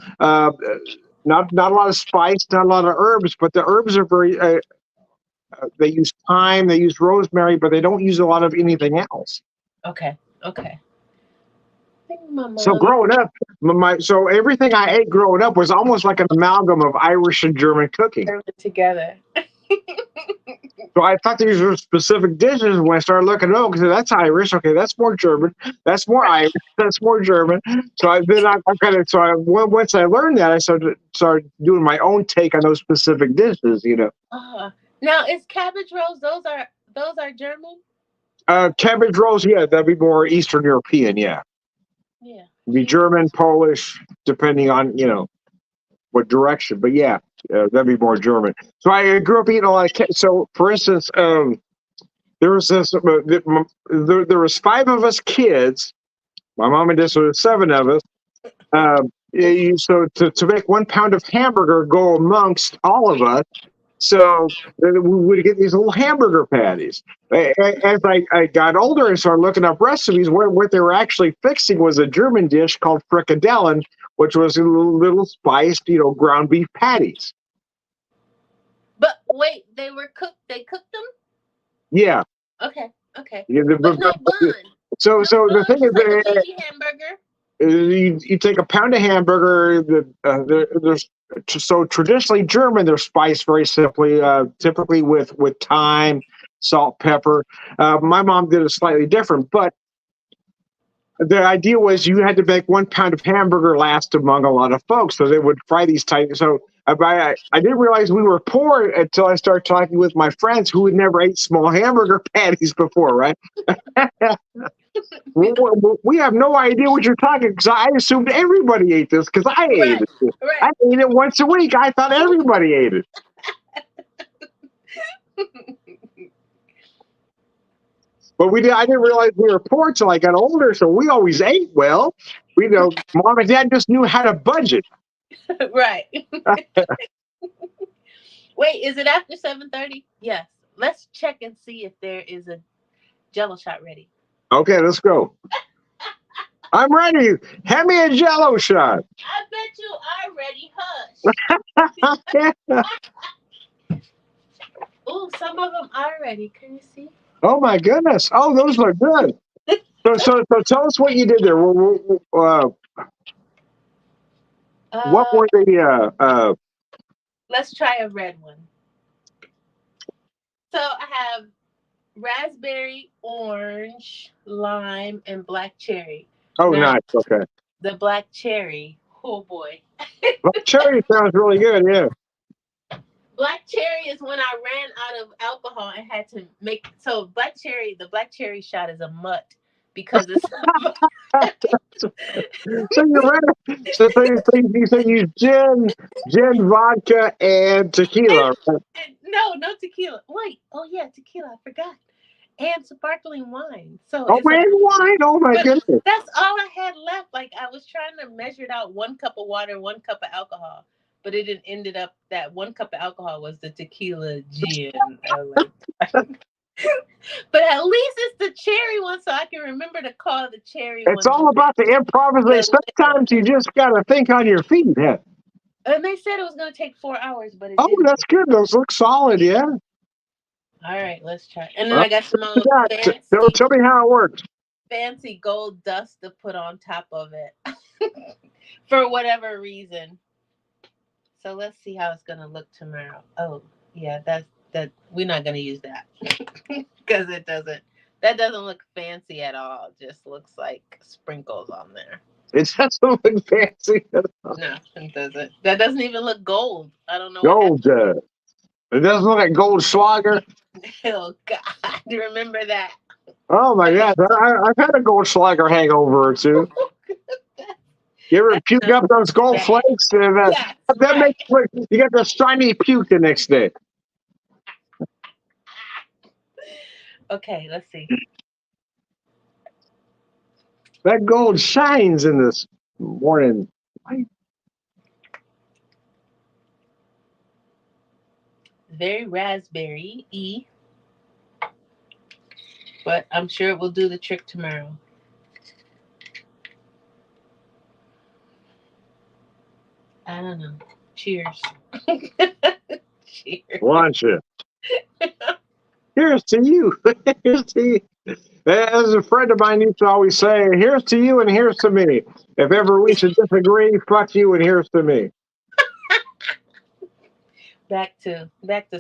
Not a lot of spice, not a lot of herbs, but the herbs are very. They use thyme, they use rosemary, but they don't use a lot of anything else. Okay. Okay. I think my So mom growing up, so everything I ate growing up was almost like an amalgam of Irish and German cooking. served it together. So I thought these were specific dishes. When I started looking, oh, because that's Irish. Okay, that's more German. That's more Irish. That's more German. So I kind of once I learned that, I started doing my own take on those specific dishes. uh, now is cabbage rolls? Those are German. Cabbage rolls, yeah, that'd be more Eastern European. Yeah, Yeah. be See. German, Polish, depending on what direction. But yeah, that'd be more German. So I grew up eating a lot of. So for instance, there was this. There was five of us kids. My mom and dad, so there's seven of us. So to make 1 pound of hamburger go amongst all of us, so we would get these little hamburger patties. As I got older and started looking up recipes, what they were actually fixing was a German dish called frikadellen, which was a little spiced, ground beef patties. But wait, they were cooked. They cooked them. Yeah. Okay. Okay. Yeah, But no bun. so No so the bun. thing Just like a is, baby hamburger. you take a pound of hamburger. So traditionally German, they're spiced very simply, typically with thyme, salt, pepper. My mom did it slightly different, but the idea was you had to make 1 pound of hamburger last among a lot of folks, so they would fry these tight. So I didn't realize we were poor until I started talking with my friends who had never ate small hamburger patties before, right? We have no idea what you're talking, because I assumed everybody ate this because I ate Right. it. Right. I ate it once a week. I thought everybody ate it. But I didn't realize we were poor until I got older, so we always ate well. Mom and dad just knew how to budget. Right. Wait, is it after 7:30? Yes. Let's check and see if there is a Jello shot ready. Okay, let's go. I'm ready. Hand me a Jello shot. I bet you are ready. Hush. Ooh, some of them are ready. Can you see? Oh my goodness. Oh, those look good. So tell us what you did there. What were the? Let's try a red one. So I have raspberry, orange, lime, and black cherry. Oh, Now, nice. Okay. the black cherry. Oh boy. Black cherry sounds really good. Yeah. Black cherry is when I ran out of alcohol and had to make. So the black cherry shot is a mutt because it's. So you're right. So you use gin, vodka, and tequila. No tequila. Wait. Oh yeah, tequila. I forgot. And sparkling wine. So Oh, man, wine. Oh my goodness. that's all I had left. Like I was trying to measure it out: 1 cup of water, 1 cup of alcohol. But it ended up that 1 cup of alcohol was the tequila gin. But at least it's the cherry one, so I can remember to call the cherry one. It's all about the improvisation. Sometimes you just got to think on your feet. Yeah. And they said it was going to take 4 hours, but it didn't. That's good. Those look solid. Yeah. All right, let's try. And then I got some fancy. Tell me how it works. Fancy gold dust to put on top of it for whatever reason. So let's see how it's gonna look tomorrow. Oh, yeah, that we're not gonna use that because that doesn't look fancy at all. It just looks like sprinkles on there. It doesn't look fancy at all. No, it doesn't. That doesn't even look gold. I don't know. Gold. It doesn't look like Goldschlager. Oh God, remember that? Oh my God, I've had a Goldschlager hangover or two. You ever puke up those gold flakes? And, that makes you get the shiny puke the next day. Okay, let's see. That gold shines in this morning light. Very raspberry-y, but I'm sure it will do the trick tomorrow. I don't know. Cheers. Cheers. Launch it. Here's to you. Here's to you. As a friend of mine used to always say, here's to you and here's to me. If ever we should disagree, fuck you and here's to me. Back to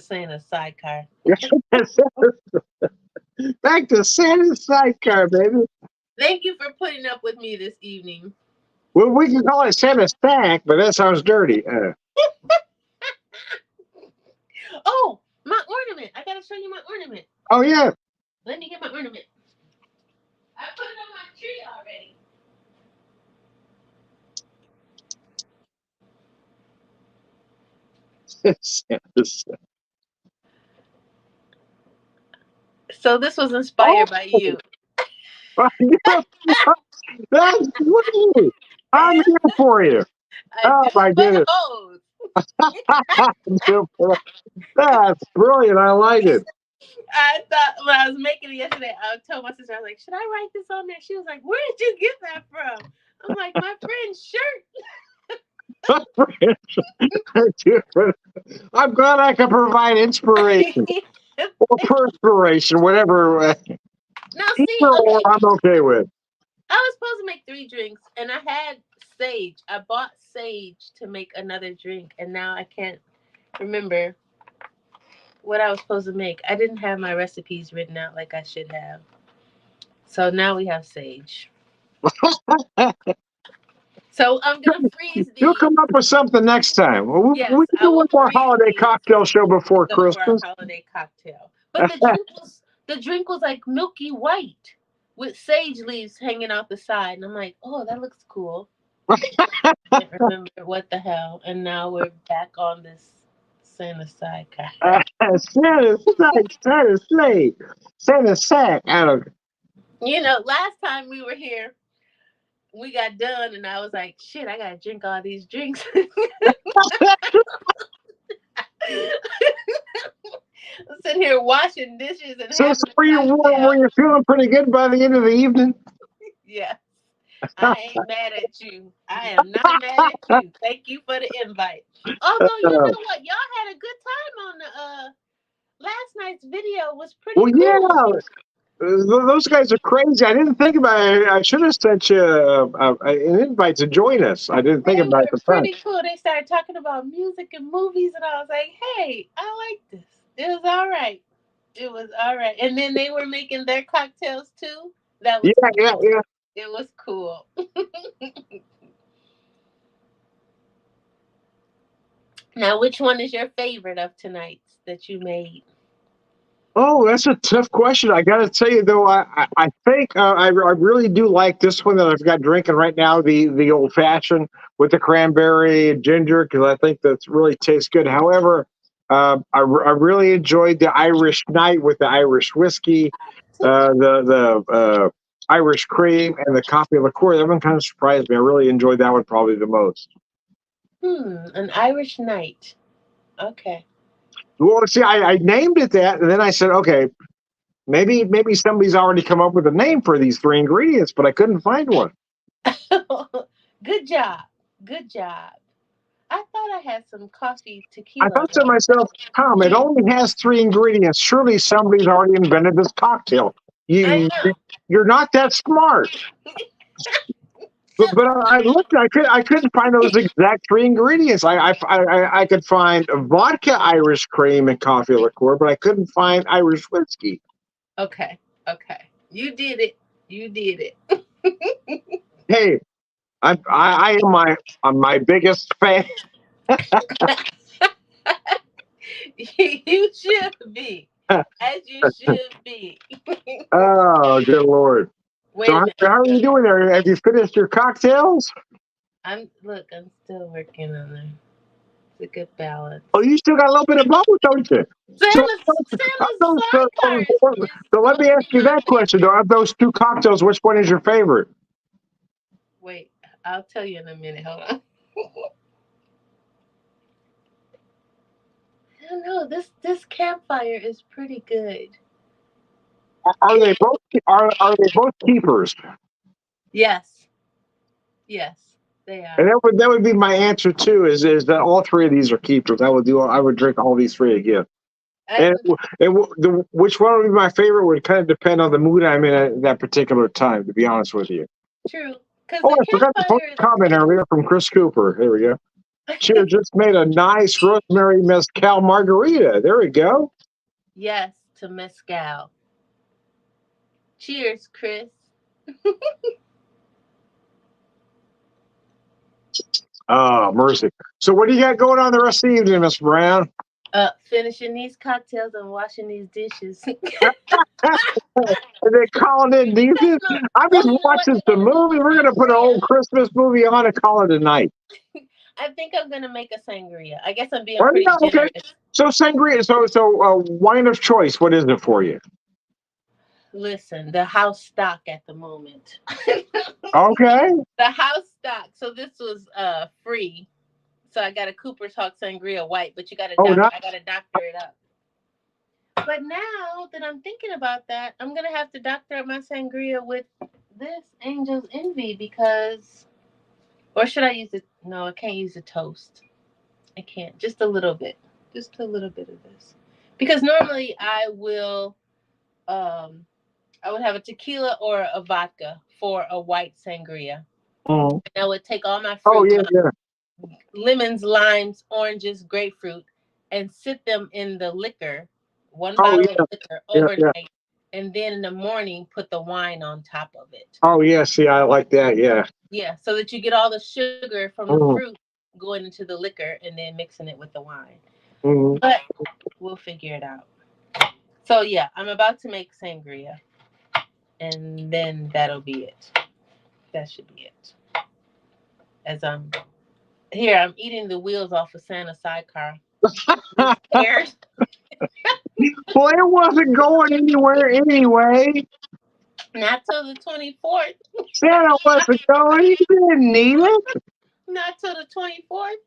Santa's sidecar. Back to Santa's sidecar, baby. Thank you for putting up with me this evening. Well, we can call it Santa's stack, but that sounds dirty. Oh, my ornament. I gotta show you my ornament. Oh, yeah. Let me get my ornament. I put it on my tree already. So this was inspired by you. That's great. I'm here for you. Oh my goodness. That's brilliant. I like it. I thought when I was making it yesterday, I told my sister, I was like, should I write this on there? She was like, where did you get that from? I'm like, my friend's shirt. I'm glad I can provide inspiration or perspiration, whatever. Now, see, okay. I'm okay with. I was supposed to make 3 drinks, and I had sage. I bought sage to make another drink, and now I can't remember what I was supposed to make. I didn't have my recipes written out like I should have. So now we have sage. So I'm gonna freeze You'll these. come up with something next time. Yes, We can I do one will more freeze holiday these cocktail show before for our Christmas. holiday cocktail. But the drink was like milky white with sage leaves hanging out the side, and I'm like, oh, that looks cool. Can't remember what the hell, and now we're back on this Santa side kind. Santa sack, Santa slate, Santa sack. I don't. Last time we were here, we got done, and I was like, shit, I gotta drink all these drinks. I'm sitting here washing dishes and So having a were you cocktail. were you feeling pretty good by the end of the evening? Yes, I ain't mad at you. I am not mad at you. Thank you for the invite. Although you Uh, know what, y'all had a good time on the last night's video. Was pretty well, cool. yeah, those guys are crazy. I didn't think about it. I should have sent you an invite to join us. I didn't think They about it were at the time. pretty cool. They started talking about music and movies, and I was like, hey, I like this. It was all right. It was all right. And then they were making their cocktails too. That Yeah, was yeah, cool. yeah. It was cool. Now, which one is your favorite of tonight's that you made? Oh, that's a tough question. I got to tell you though, I think I really do like this one that I've got drinking right now, the old fashioned with the cranberry and ginger, because I think that's really tastes good. However, I really enjoyed the Irish Night with the Irish whiskey, the Irish cream, and the coffee liqueur. That one kind of surprised me. I really enjoyed that one probably the most. An Irish night. Okay. Well, see, I named it that, and then I said, okay, maybe somebody's already come up with a name for these three ingredients, but I couldn't find one. Good job. Good job. I thought I had some coffee I tequila thought to though. myself, Tom, it only has three ingredients. Surely somebody's already invented this cocktail. I You know. you're not that smart. But I looked. I couldn't find those exact three ingredients. I could find vodka, Irish cream, and coffee liqueur, but I couldn't find Irish whiskey. Okay. Okay. You did it. You did it. Hey, I am my biggest fan. You should be. As you should be. Oh, good lord! So Wait a minute. how are you doing there? Have you finished your cocktails? I'm still working on it. It's a good balance. Oh, you still got a little bit of both, don't you? So, Santa's so, so, sidecar is so let me ask working you on that question though. Of those two cocktails, which one is your favorite? Wait, I'll tell you in a minute. Hold on. I don't know. This campfire is pretty good. Are they both are they both keepers? Yes. Yes, they And are. that would be my answer too. Is that all three of these are keepers? I would drink all these three again. I, And, which one would be my favorite would kind of depend on the mood I'm in at that particular time. To be honest with you. true. Because Oh, the I forgot to post campfire a comment earlier from Chris Cooper. Here we go. Cheers, is. just made a nice rosemary mezcal margarita. There we go. Yes, to mezcal. Cheers, Chris. Oh, mercy. So what do you got going on the rest of the evening, Miss Brown? Finishing these cocktails and washing these dishes. Are they calling it decent? No, I'm well, just you know what? watching I some gotta make movie. a We're gonna put an old sangria. Christmas movie on and call it a night. I think I'm gonna make a sangria. I guess I'm being Well, pretty yeah, okay. generous. So sangria. Wine of choice. What is it for you? Listen, the house stock at the moment. Okay. The house stock. So this was free. So I got a Cooper's Hawk Sangria white, but Oh, not. I gotta doctor it up. But now that I'm thinking about that, I'm gonna have to doctor up my sangria with this Angel's Envy because, or should I use it? No, I can't use the toast. I can't. Just a little bit. Just a little bit of this. Because normally I will um I would have a tequila or a vodka for a white sangria. Mhm. And I would take all my Oh fruit, yeah, yeah. lemons, limes, oranges, grapefruit, and sit them in the liquor, one Oh bottle of yeah, liquor yeah, yeah. overnight, and then in the morning put the wine on top of it. Oh yeah. See, I like that. Yeah. Yeah, so that you get all the sugar from the Mhm. fruit going into the liquor and then mixing it with the wine. Mhm. But we'll figure it out. So yeah, I'm about to make sangria, and then that'll be it. That should be it. As I'm here, I'm eating the wheels off of Santa's sidecar. I'm scared. Well, it wasn't going anywhere anyway. Not till the 24th. Santa wasn't going. He didn't need it. Not till the 24th.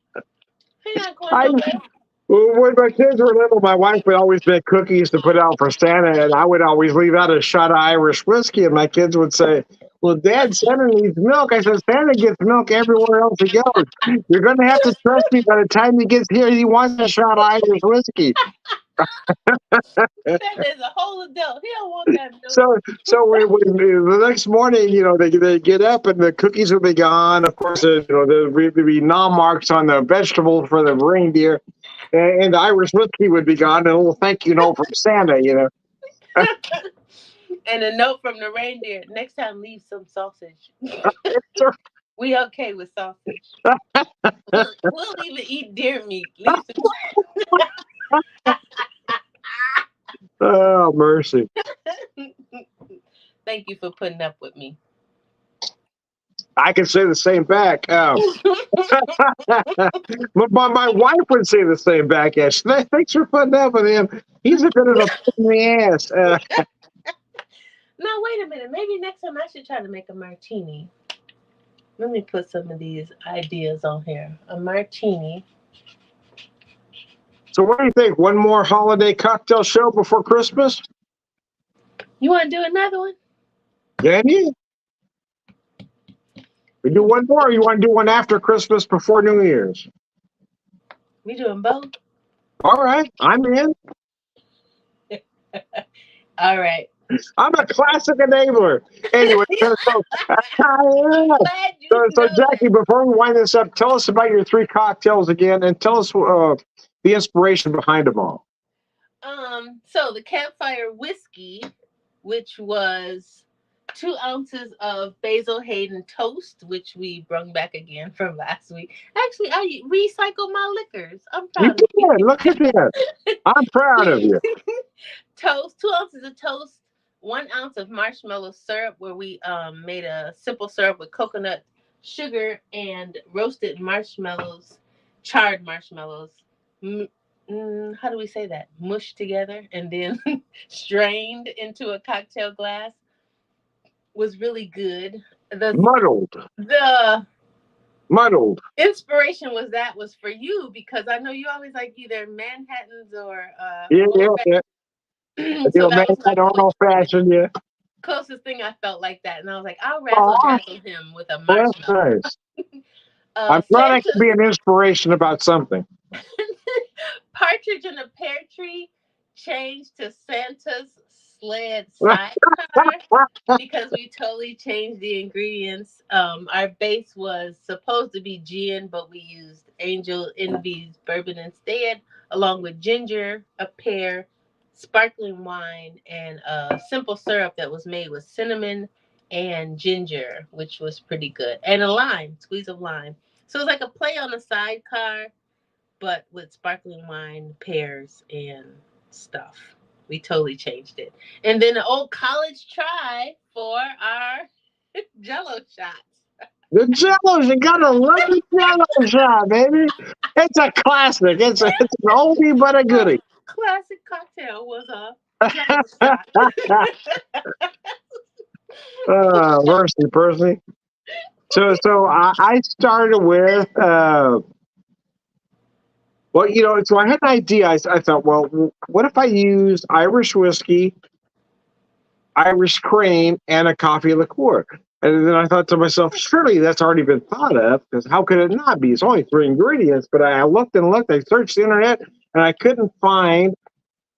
He's not going I nowhere. When my kids were little, my wife would always make cookies to put out for Santa, and I would always leave out a shot of Irish whiskey, and my kids would say, "Well, Dad, Santa needs milk." I said, "Santa gets milk everywhere else he goes. You're going to have to trust me. By the time he gets here, he wants a shot of Irish whiskey." Santa's a whole adult. He don't want that milk. So when the next morning, they get up and the cookies will be gone. Of course, there'd be nom marks on the vegetables for the reindeer, and the Irish whiskey would be gone, and a little thank you note from Santa. And a note from the reindeer. Next time, leave some sausage. We okay with sausage. We'll even eat deer meat. Leave some. Oh, mercy. Thank you for putting up with me. I can say the same back. But my wife would say the same back. Yes, thanks for putting up with him. He's a bit of a pain in the ass. No, wait a minute. Maybe next time I should try to make a martini. Let me put some of these ideas on here. A martini. So what do you think? One more holiday cocktail show before Christmas? You want to do another one? Can you? We do one more, or you want to do one after Christmas before New Year's? We doing both? All right, I'm in. All right. I'm a classic enabler. Anyway, Glad you so know Jackie, that. before we wind this up, tell us about your three cocktails again, and tell us the inspiration behind them all. So the campfire whiskey, which was 2 ounces of Basil Hayden toast, which we brung back again from last week. Actually, I recycle my liquors. I'm You proud of did. Look at that. I'm proud of you. Toast, 2 ounces of toast, 1 ounce of marshmallow syrup, where we made a simple syrup with coconut sugar and roasted marshmallows, charred marshmallows. How do we say that? Mushed together and then strained into a cocktail glass. Was really good. Muddled. The Muddled. inspiration was for you, because I know you always like either Manhattans or Yeah, yeah, old yeah. so that Man, was I my don't know fashion, yeah. closest thing. I felt like that, and I was like, I'll razzle Oh, dazzle him with a that's marshmallow. nice. I'm glad I can be Santa's an inspiration about something. partridge in a pear tree changed to Santa's sled sidecar, because we totally changed the ingredients. Our base was supposed to be gin, but we used Angel Envy's bourbon instead, along with ginger, a pear, sparkling wine, and a simple syrup that was made with cinnamon and ginger, which was pretty good, and a lime, squeeze of lime. So it was like a play on a sidecar, but with sparkling wine, pears, and stuff. We totally changed it. And then the old college try for our Jello shots. The Jellos, you gotta love the Jello shot, baby. It's a classic. It's an oldie but a goodie. Classic cocktail was a Jello shot. Mercy, Percy. So I started with so I had an idea. I thought, well, what if I used Irish whiskey, Irish cream, and a coffee liqueur? And then I thought to myself, surely that's already been thought of, because how could it not be? It's only three ingredients. But I looked and looked. I searched the internet, and I couldn't find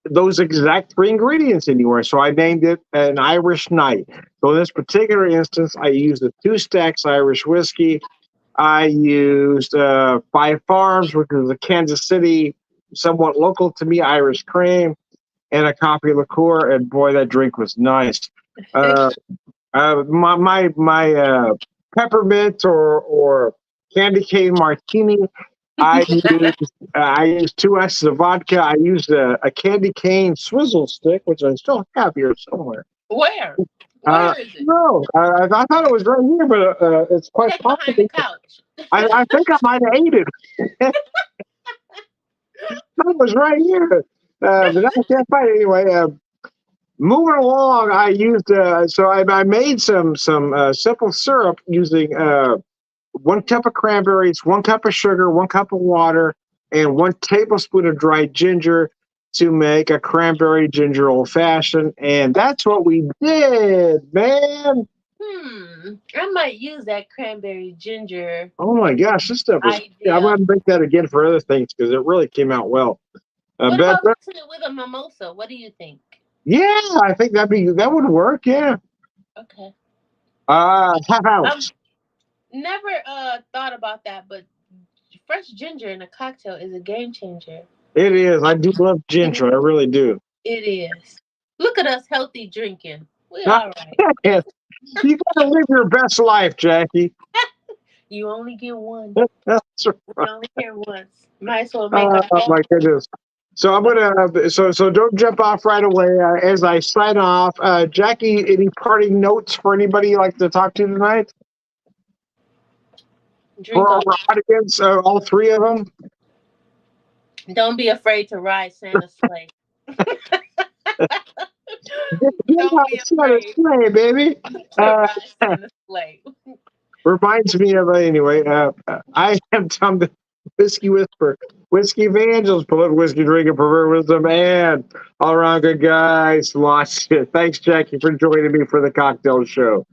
those exact three ingredients anywhere. So I named it an Irish Night. So in this particular instance, I used a 2 Stacks Irish whiskey. I used Five Farms, which is a Kansas City, somewhat local to me, Irish cream, and a coffee liqueur. And boy, that drink was nice. Uh, my peppermint or candy cane martini. I used 2 ounces of vodka. I used a candy cane swizzle stick, which I still have here somewhere. Where? Uh, Where is it? no, I thought it was right here, but it's quite Check behind the possible. couch. I think I might have ate it. It was right here, but I can't find it anyway. Moving along, I used I made some simple syrup using 1 cup of cranberries, 1 cup of sugar, 1 cup of water, and 1 tablespoon of dried ginger to make a cranberry ginger old fashioned. And that's what we did, man. I might use that cranberry ginger Oh my gosh, this stuff was. Yeah, I'm idea. going to make that again for other things because it really came out well. What But about mixing it with a mimosa? What do you think? yeah, I think that would work. Yeah. Okay. How I've about never thought about that, but fresh ginger in a cocktail is a game changer. it is? I do love ginger. I really do. It is. Look at us healthy drinking. We all right. You got to live your best life, Jackie. You only get one. That's You right. only here once. Might as well make our Oh my goodness. So I'm gonna so don't jump off right away. As I sign off, Jackie, any parting notes for anybody you'd like to talk to tonight? drink For on. our audience, all three of them. Don't be afraid to ride Santa's sleigh. Get Don't out be of the afraid sleigh, baby. to Uh, ride Santa's sleigh. reminds me of anyway. I am Tom the Whiskey Whisperer, Whiskey Evangelist, Political Whiskey Drinker, Pervert Wisdom, and all around good guys. Lots of it. Thanks, Jackie, for joining me for the cocktail show.